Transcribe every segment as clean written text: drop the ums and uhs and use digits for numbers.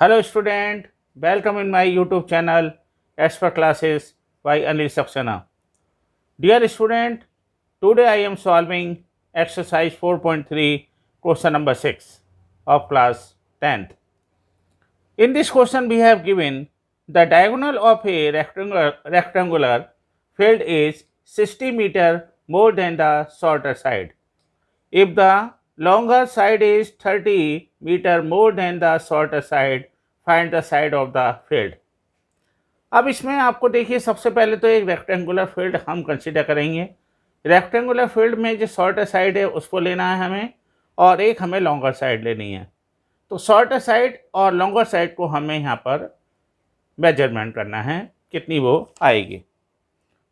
Hello student, welcome in my YouTube channel Expert Classes by Anil Saxena. Dear student, today I am solving exercise 4.3 question number 6 of class 10th. In this question we have given the diagonal of a rectangular field is 60 meter more than the shorter side. If the longer side is 30 meter more than the shorter side, find the side of the field. अब इसमें आपको देखिए सबसे पहले तो एक rectangular field हम consider करेंगे। रेक्टेंगुलर फील्ड में जो शॉर्टर साइड है उसको लेना है हमें और एक हमें लॉन्गर साइड लेनी है। तो शॉर्टर साइड और लॉन्गर साइड को हमें यहाँ पर मेजरमेंट करना है कितनी वो आएगी।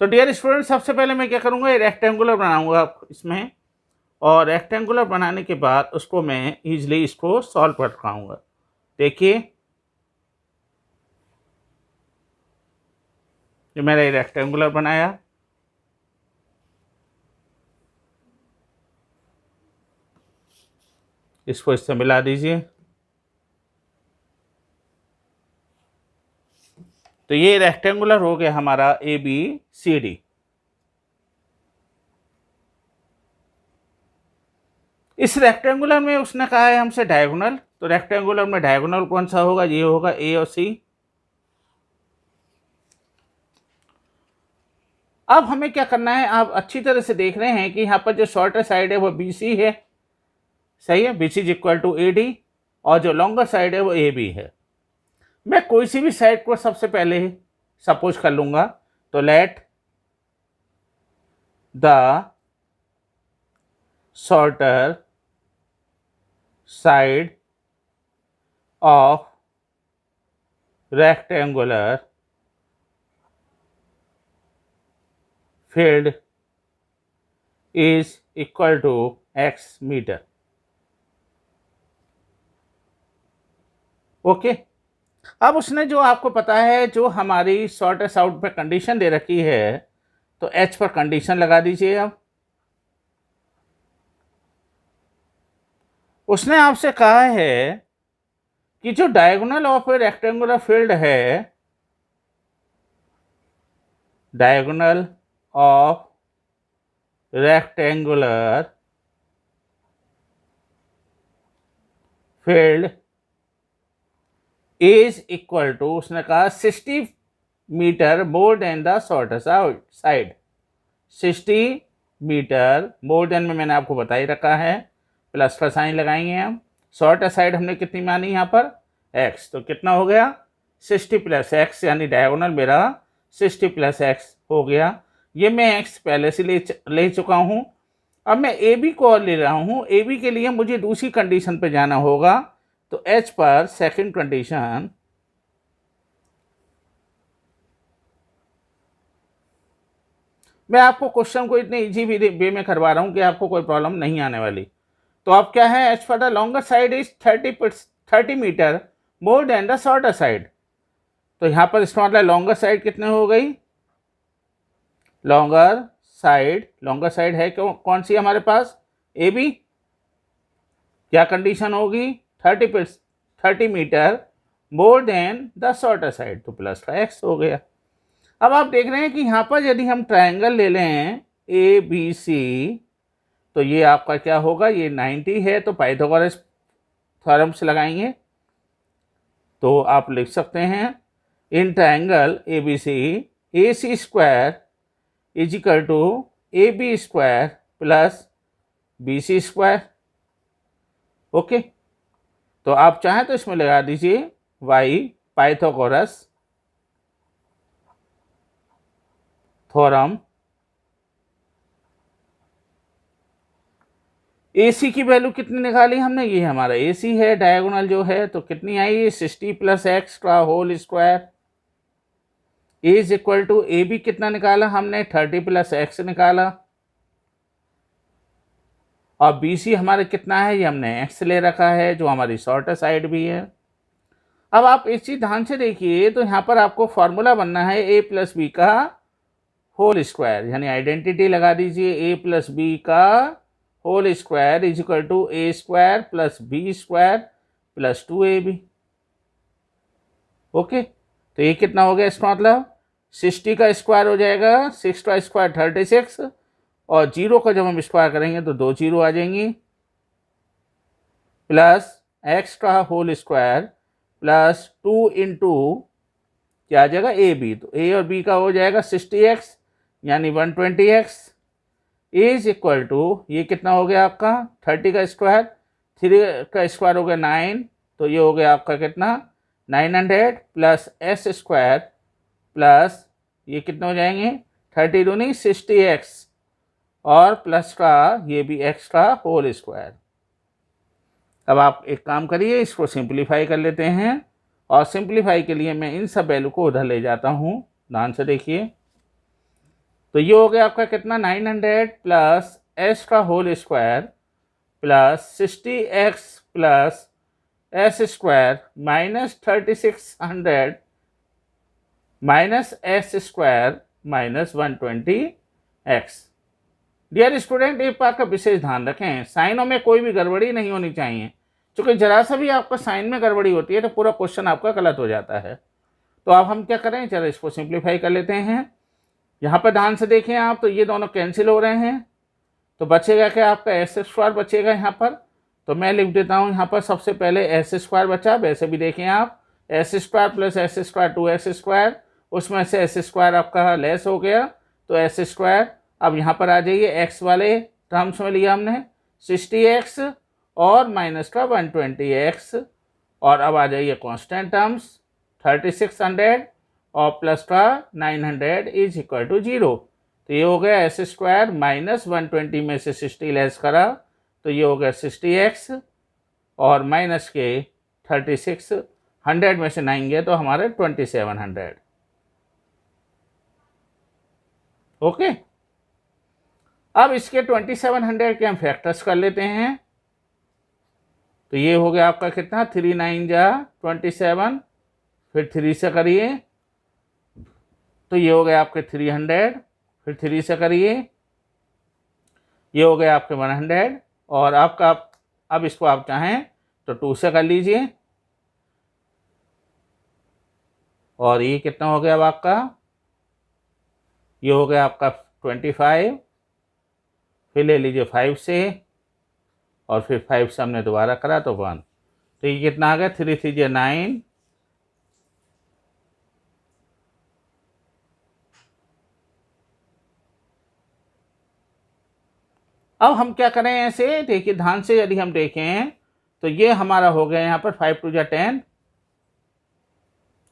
तो डियर स्टूडेंट, सबसे पहले मैं क्या करूँगा, ये रेक्टेंगुलर बनाऊँगा इसमें, और रेक्टेंगुलर बनाने के बाद उसको मैं ईजिली इसको सॉल्व कर पाऊँगा। देखिए जो मैंने रेक्टेंगुलर बनाया, इसको इससे मिला दीजिए। तो ये रेक्टेंगुलर हो गया हमारा ABCD। इस रेक्टेंगुलर में उसने कहा है हमसे डायगोनल, तो रेक्टेंगुलर में डायगोनल कौन सा होगा, ये होगा A और C। अब हमें क्या करना है, आप अच्छी तरह से देख रहे हैं कि यहाँ पर जो शॉर्टर साइड है वो BC है, सही है, BC is equal to AD, और जो लॉन्गर साइड है वो AB है। मैं कोई सी भी साइड को सबसे पहले सपोज कर लूँगा, तो let the shorter side of rectangular field is equal to x मीटर। ओके, अब उसने जो आपको पता है, जो हमारी शॉर्टेस्ट आउट पे कंडीशन दे रखी है, तो h पर कंडीशन लगा दीजिए। अब उसने आपसे कहा है कि जो diagonal of a rectangular field है, diagonal of rectangular field is equal to, उसने कहा 60 metre more than the shorter side. 60 metre more than में मैंने आपको बता ही रखा है, प्लस का साइन लगाएंगे हम। शॉर्टर साइड हमने कितनी मानी यहाँ पर, x, तो कितना हो गया 60 प्लस x, यानी डायगोनल मेरा 60 प्लस x हो गया। ये मैं x पहले से ले चुका हूँ। अब मैं AB को और ले रहा हूँ। AB के लिए मुझे दूसरी कंडीशन पे जाना होगा, तो H पर सेकंड कंडीशन, मैं आपको क्वेश्चन को इतने इजी वे में करवा रहा हूँ कि आपको कोई प्रॉब्लम नहीं आने वाली। तो अब क्या है, H for the longer side is 30 metre more than the shorter side. तो यहाँ पर इसका मतलब लॉन्गर साइड कितने हो गई, लॉन्गर साइड है कौन सी हमारे पास, AB। क्या कंडीशन होगी, 30 metre more than the shorter side, तो प्लस का x हो गया। अब आप देख रहे हैं कि यहाँ पर यदि हम ट्रायंगल ले लें ABC, तो ये आपका क्या होगा, ये 90 है, तो पाइथागोरस थ्योरम से लगाएंगे तो आप लिख सकते हैं in triangle ABC AC square is equal to AB square plus BC square. Okay, तो आप चाहें तो इसमें लगा दीजिए y पाइथागोरस थ्योरम। AC की वैल्यू कितनी निकाली हमने, ये हमारा AC है, डायगोनल जो है, तो कितनी आई, 60 प्लस x का whole square is equal to AB कितना निकाला हमने, 30 प्लस x निकाला, और BC हमारे कितना है, ये हमने x ले रखा है, जो हमारी शॉर्टर साइड भी है। अब आप इस चीज ध्यान से देखिए, तो यहाँ पर आपको फॉर्मूला बनना है a प्लस बी का होल स्क्वायर, यानी आइडेंटिटी लगा दीजिए, a प्लस बी का whole square is equal to a square plus b square plus 2ab। Okay, तो ये कितना हो गया, इसका मतलब 60 का स्क्वायर हो जाएगा, 6 का स्क्वायर 36, और 0 का जब हम स्क्वायर करेंगे तो 2 जीरो आ जाएंगी, प्लस एक्स का होल स्क्वायर प्लस 2 इंटू क्या आ जाएगा ए बी, तो ए और बी का हो जाएगा 60x यानी 120x इज इक्वल टू, ये कितना हो गया आपका 30 का स्क्वायर, 3 का स्क्वायर हो गया 9, तो ये हो गया आपका कितना 900 प्लस एस स्क्वायर प्लस ये कितने हो जाएंगे 30 दूनी 60x और प्लस का ये भी x का होल स्क्वायर। अब आप एक काम करिए, इसको सिंप्लीफाई कर लेते हैं, और सिंप्लीफाई के लिए मैं इन सब वैल्यू को उधर ले जाता हूँ, ध्यान से देखिए। तो ये हो गया आपका कितना 900 प्लस एस का whole square plus 60x plus s square minus 3600 minus s square minus 120x। Dear student, एक बात का विशेष ध्यान रखें, साइनों में कोई भी गड़बड़ी नहीं होनी चाहिए, क्योंकि जरा सा भी आपका साइन में गड़बड़ी होती है तो पूरा क्वेश्चन आपका गलत हो जाता है। तो अब हम क्या करें, चलो इसको सिंप्लीफाई कर लेते हैं। यहाँ पर ध्यान से देखें आप, तो ये दोनों कैंसिल हो रहे हैं, तो बचेगा क्या आपका एस स्क्वायर बचेगा यहाँ पर, तो मैं लिख देता हूँ यहाँ पर सबसे पहले एस स्क्वायर बचा, वैसे भी देखें आप S square plus s square 2x square, उसमें से एस स्क्वायर आपका लेस हो गया तो एस स्क्वायर। अब यहाँ पर आ जाइए, एक्स वाले टर्म्स में लिया हमने 60x और माइनस का 120x, और अब आ जाइए कांस्टेंट टर्म्स 3600 और प्लस का 900 इज इक्वल टू 0, तो ये हो गया एस स्क्वायर माइनस 120 में से 60 लेस करा तो ये हो गया 60x और माइनस के 36, 100 में से 9 गए तो हमारे 2700। ओके, अब इसके 2700 के हम फैक्टर्स कर लेते हैं, तो ये हो गया आपका कितना 3 9 जा 27, फिर 3 से करिए तो ये हो गया आपके 300, फिर 3 से करिए ये हो गया आपके 100, और आपका अब इसको आप चाहें तो 2 से कर लीजिए, और ये कितना हो गया अब आपका, ये हो गया आपका 25, फिर ले लीजिए 5 से, और फिर 5 से हमने दोबारा करा तो 1, तो ये कितना आ गया 3 3 9, अब हम क्या करें ऐसे देखिए ध्यान से, यदि हम देखें तो ये हमारा हो गया यहाँ पर 5 2 10,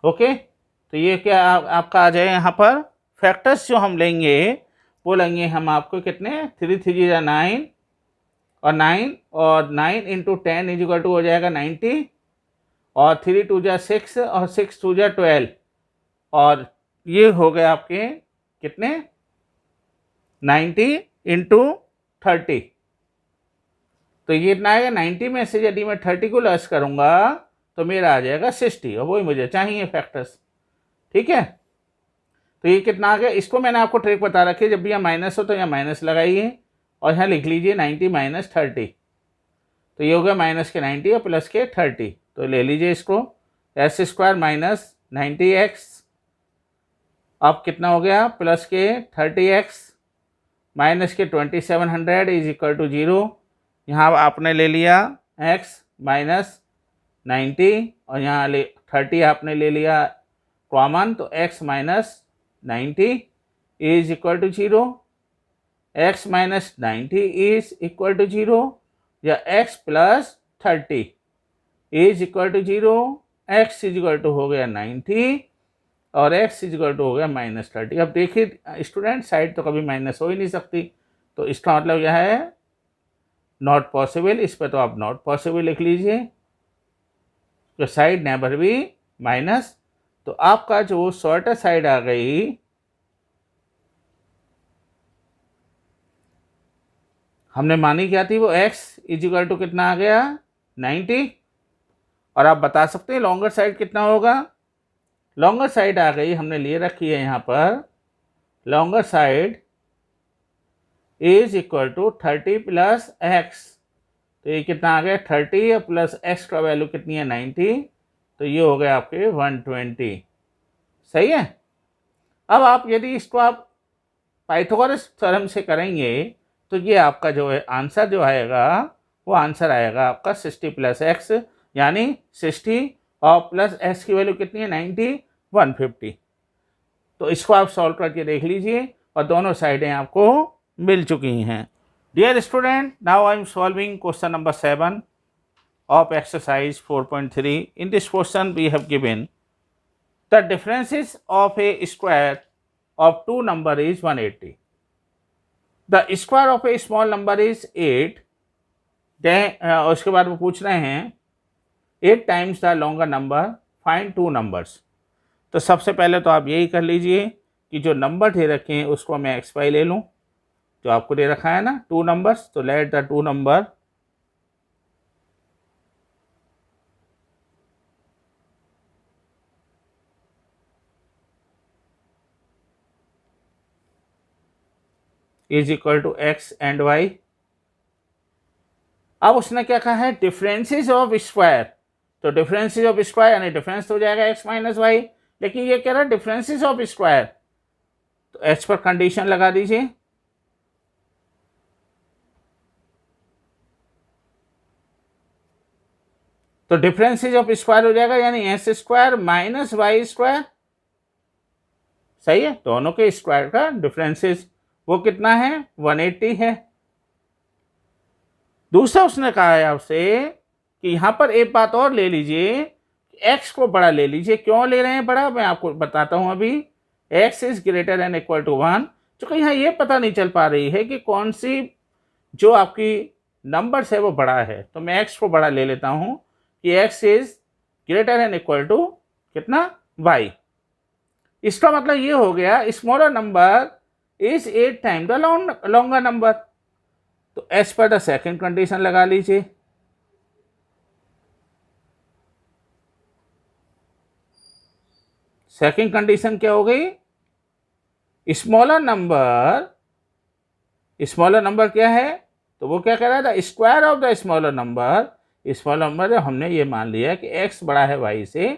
ओके, तो ये क्या आपका आ जाए यहाँ पर फैक्टर्स जो हम लेंगे वो लेंगे हम आपको कितने 3 3 9 और 9 और 9 इंटू 10 इज इक्वल टू हो जाएगा 90, और 3 2 6 और 6 2 12, और ये हो गए आपके कितने 90 इंटू 30, तो ये इतना आएगा 90 में से यदि मैं 30 को लेस करूंगा तो मेरा आ जाएगा 60, और वही मुझे चाहिए फैक्टर्स, ठीक है। तो ये कितना आ गया, इसको मैंने आपको ट्रिक बता रखी है, जब भी यहाँ माइनस हो तो यहाँ माइनस लगाइए और यहाँ लिख लीजिए 90 माइनस 30, तो ये हो गया माइनस के 90 और प्लस के 30, तो ले लीजिए इसको एस स्क्वायर माइनस 90x, अब कितना हो गया प्लस के 30x माइनस के 2700 इज इक्वल टू 0, यहाँ आपने ले लिया x माइनस 90 और यहाँ 30 आपने ले लिया कॉमन, तो x minus 90 is equal to 0, x minus 90 is equal to 0, या x plus 30 is equal to 0, x is equal to हो गया 90 और x इज इक्वल टू हो गया माइनस 30। अब देखिए स्टूडेंट, साइड तो कभी माइनस हो ही नहीं सकती, तो इसका मतलब यह है नॉट पॉसिबल, इस पर तो आप नॉट पॉसिबल लिख लीजिए, तो साइड नेवर भी माइनस, तो आपका जो शॉर्टर साइड आ गई हमने मानी क्या थी, वो x इज इक्वल टू कितना आ गया 90, और आप बता सकते हैं लॉन्गर साइड कितना होगा, लॉन्गर साइड आ गई हमने लिए रखी है यहाँ पर, longer side is equal to 30 plus x, तो ये कितना आ गया 30 प्लस x का वैल्यू कितनी है 90, तो ये हो गया आपके 120। सही है। अब आप यदि इसको आप पाइथागोरस थ्योरम से करेंगे तो ये आपका जो है आंसर जो आएगा वो आंसर आएगा आपका 60 प्लस एक्स, यानी 60 और प्लस एक्स की वैल्यू कितनी है 90, 150। तो इसको आप सॉल्व करके देख लीजिए और दोनों साइडें आपको मिल चुकी हैं। Dear student, now I am solving question number 7 of exercise 4.3. In this question we have given the differences of a square of two number is 180. The square of a small number is 8. उसके बाद वो पूछ रहे हैं 8 times the longer number, find two numbers. तो सबसे पहले तो आप यही कर लीजिए कि जो नंबर दे रखे हैं उसको मैं एक्स वाई ले लूँ, जो आपको दे रखा है ना 2 numbers, तो let the 2 number is equal to x and y. अब उसने क्या कहा है डिफरेंसेस ऑफ स्क्वायर, तो डिफरेंसेस ऑफ स्क्वायर यानी डिफरेंस तो हो जाएगा एक्स माइनस वाई, लेकिन ये कह रहा है डिफरेंसेस ऑफ स्क्वायर, तो एच पर कंडीशन लगा दीजिए। तो डिफरेंसेस ऑफ स्क्वायर हो जाएगा यानी s square minus y square. सही है, दोनों के स्क्वायर का डिफरेंसेस वो कितना है 180 है। दूसरा उसने कहा है आपसे कि यहां पर एक बात और ले लीजिए, एक्स को बड़ा ले लीजिए। क्यों ले रहे हैं बड़ा, मैं आपको बताता हूं अभी। X is greater than equal to 1, चूंकि यहाँ ये पता नहीं चल पा रही है कि कौन सी जो आपकी नंबर्स है वो बड़ा है, तो मैं एक्स को बड़ा ले लेता हूं कि X is greater than equal to कितना वाई। इसका मतलब ये हो गया smaller number is 8 time the longer number. तो as per the second condition लगा लीजिए। सेकेंड कंडीशन क्या हो गई, स्मॉलर नंबर क्या है, तो वो क्या कह रहा था square of the smaller number. Smaller number हमने ये मान लिया कि एक्स बड़ा है वाई से,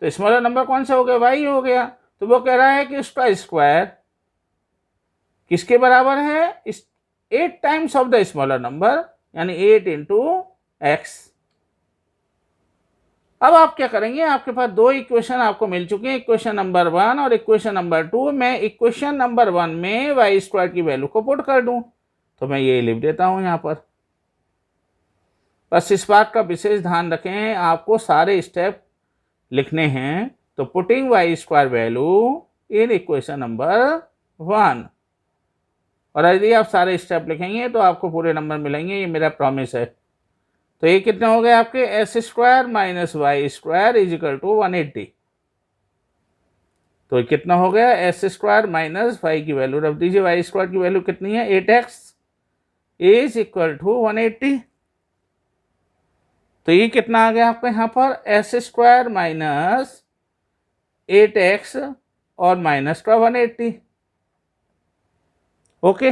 तो स्मॉलर नंबर कौन सा हो गया वाई हो गया। तो वो कह रहा है कि उसका स्क्वायर किसके बराबर है 8 times of the smaller number, यानी 8 इंटू एक्स। अब आप क्या करेंगे, आपके पास दो इक्वेशन आपको मिल चुके हैं, इक्वेशन नंबर 1 और इक्वेशन नंबर 2। मैं इक्वेशन नंबर 1 में वाई स्क्वायर की वैल्यू को पुट कर दूं, तो मैं ये लिख देता हूं यहां पर। बस इस बात का विशेष ध्यान रखें, आपको सारे स्टेप लिखने हैं। तो putting y square value in equation number 1, और यदि आप सारे स्टेप लिखेंगे तो आपको पूरे नंबर मिलेंगे, ये मेरा प्रॉमिस है। तो ये कितने हो गए आपके s square minus y square is equal to 180। तो कितना हो गया एस स्क्वायर माइनस वाई की वैल्यू रख दीजिए, वाई स्क्वायर की वैल्यू कितनी है 8x इज इक्वल टू 180। तो ये कितना आ गया आपका यहाँ पर एस स्क्वायर माइनस 8x और माइनस का 180। ओके,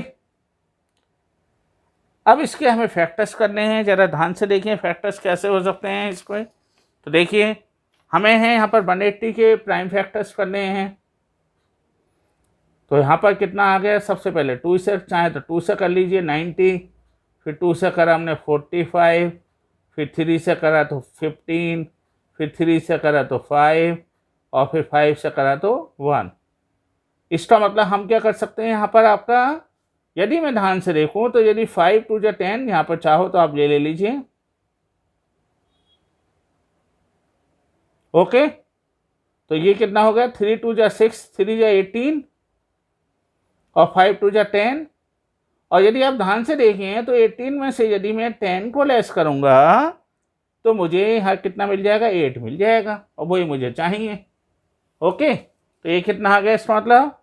अब इसके हमें फैक्टर्स करने हैं, जरा ध्यान से देखिए फैक्टर्स कैसे हो सकते हैं इसको। तो देखिए हमें है यहाँ पर 180 के प्राइम फैक्टर्स करने हैं। तो यहाँ पर कितना आ गया, सबसे पहले 2 से चाहे तो 2 से कर लीजिए 90, फिर 2 से करा हमने 45, फिर 3 से करा तो 15, फिर 3 से करा तो 5 और फिर 5 से करा तो 1। इसका मतलब हम क्या कर सकते हैं यहाँ पर आपका, यदि मैं ध्यान से देखूं तो यदि 5 2 जा 10 यहाँ पर चाहो तो आप ले लीजिए। ओके, तो ये कितना हो गया 3 2 जा 6, 3 जा 18 और 5 2 जा 10। और यदि आप ध्यान से देखें तो 18 में से यदि मैं 10 को लेस करूंगा तो मुझे यहाँ कितना मिल जाएगा 8 मिल जाएगा, और वही मुझे चाहिए। ओके, तो ये कितना आ गया इसका मतलब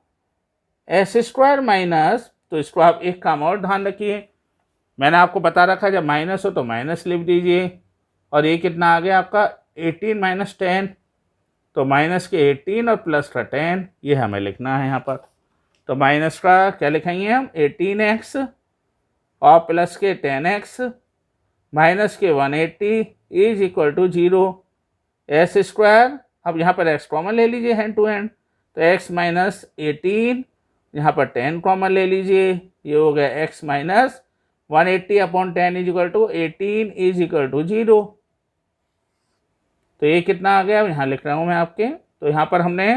एस स्क्वायर माइनस, तो इसको आप एक काम और ध्यान रखिए, मैंने आपको बता रखा जब माइनस हो तो माइनस लिख दीजिए। और ये कितना आ गया आपका 18 माइनस 10, तो माइनस के 18 और प्लस का 10 ये हमें लिखना है यहाँ पर। तो माइनस का क्या लिखेंगे हम 18x और प्लस के 10x माइनस के 180 is equal to 0। S square, अब यहाँ पर एक्स कॉमन ले लीजिए हैंड टू हैंड, तो एक्स माइनस 18, यहाँ पर 10 कॉमन ले लीजिए, ये हो गया x minus 180 upon 10 is equal to 18 is equal to 0। तो ये कितना आ गया, यहाँ लिख रहा हूँ मैं आपके, तो यहाँ पर हमने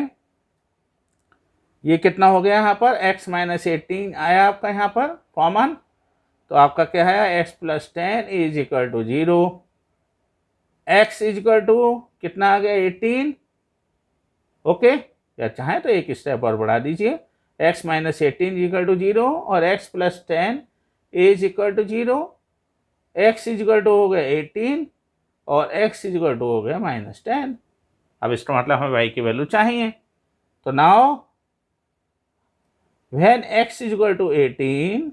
ये कितना हो गया, यहाँ पर x माइनस 18 आया आपका यहाँ पर कॉमन, तो आपका क्या है x plus 10 is equal to 0, x is equal to कितना आ गया 18, ओके, या चाहें तो एक स्टेप और बढ़ा दीजिए, x minus 18 is equal to 0 और x plus 10 is equal to 0, x is equal to हो गया 18 और x इज इक्वल टू हो गया माइनस 10। अब इसका मतलब हमें y की वैल्यू चाहिए, तो now when x is equal to 18,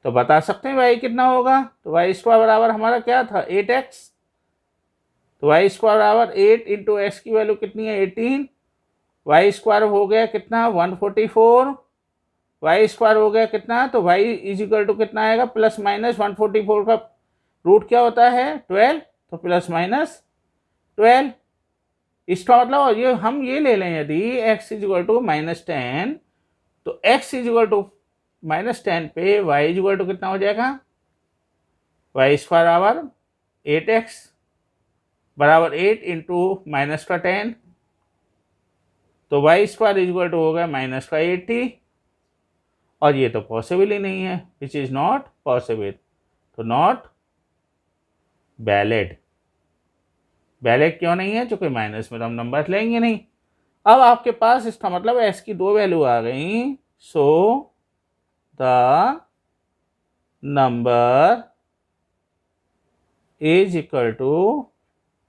तो बता सकते हैं y कितना होगा, तो y स्क्वायर बराबर हमारा क्या था 8x, तो y स्क्वायर बराबर 8 इंटू एक्स की वैल्यू कितनी है 18, y स्क्वायर हो गया कितना 144, y स्क्वायर हो गया कितना, तो y इज इक्वल टू कितना आएगा प्लस माइनस 144 का रूट क्या होता है 12, तो प्लस माइनस 12। इसका मतलब ये हम ये ले लें यदि x is equal to minus 10, तो x is equal to minus 10 पे y इज इक्वल टू कितना हो जाएगा, y स्क्वायर बराबर 8x बराबर 8 इंटू माइनस का 10, तो y square is equal to हो गया माइनस का 80, और ये तो पॉसिबल ही नहीं है, विच इज नॉट पॉसिबल, तो नॉट वैलिड। वैलिड क्यों नहीं है, चूंकि माइनस में तो हम नंबर लेंगे नहीं। अब आपके पास इसका मतलब s की दो वैल्यू आ गई, so the number is equal to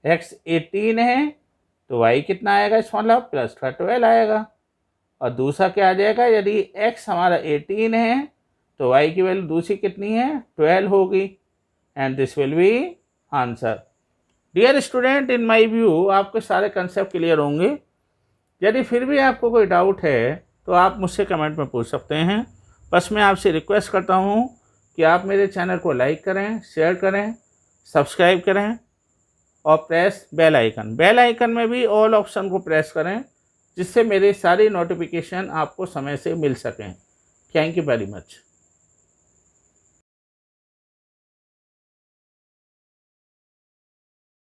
x 18 है, तो y कितना आएगा इसका मतलब प्लस का 12 आएगा, और दूसरा क्या आ जाएगा, यदि x हमारा 18 है तो y की वैल्यू दूसरी कितनी है 12 होगी, and this will be answer. Dear student, in my view आपके सारे कंसेप्ट क्लियर होंगे। यदि फिर भी आपको कोई डाउट है तो आप मुझसे कमेंट में पूछ सकते हैं। बस मैं आपसे रिक्वेस्ट करता हूँ कि आप मेरे चैनल को लाइक करें, शेयर करें, सब्सक्राइब करें और press bell icon. Bell icon में भी ऑल ऑप्शन को प्रेस करें, जिससे मेरे सारी नोटिफिकेशन आपको समय से मिल सकें। Thank you very much.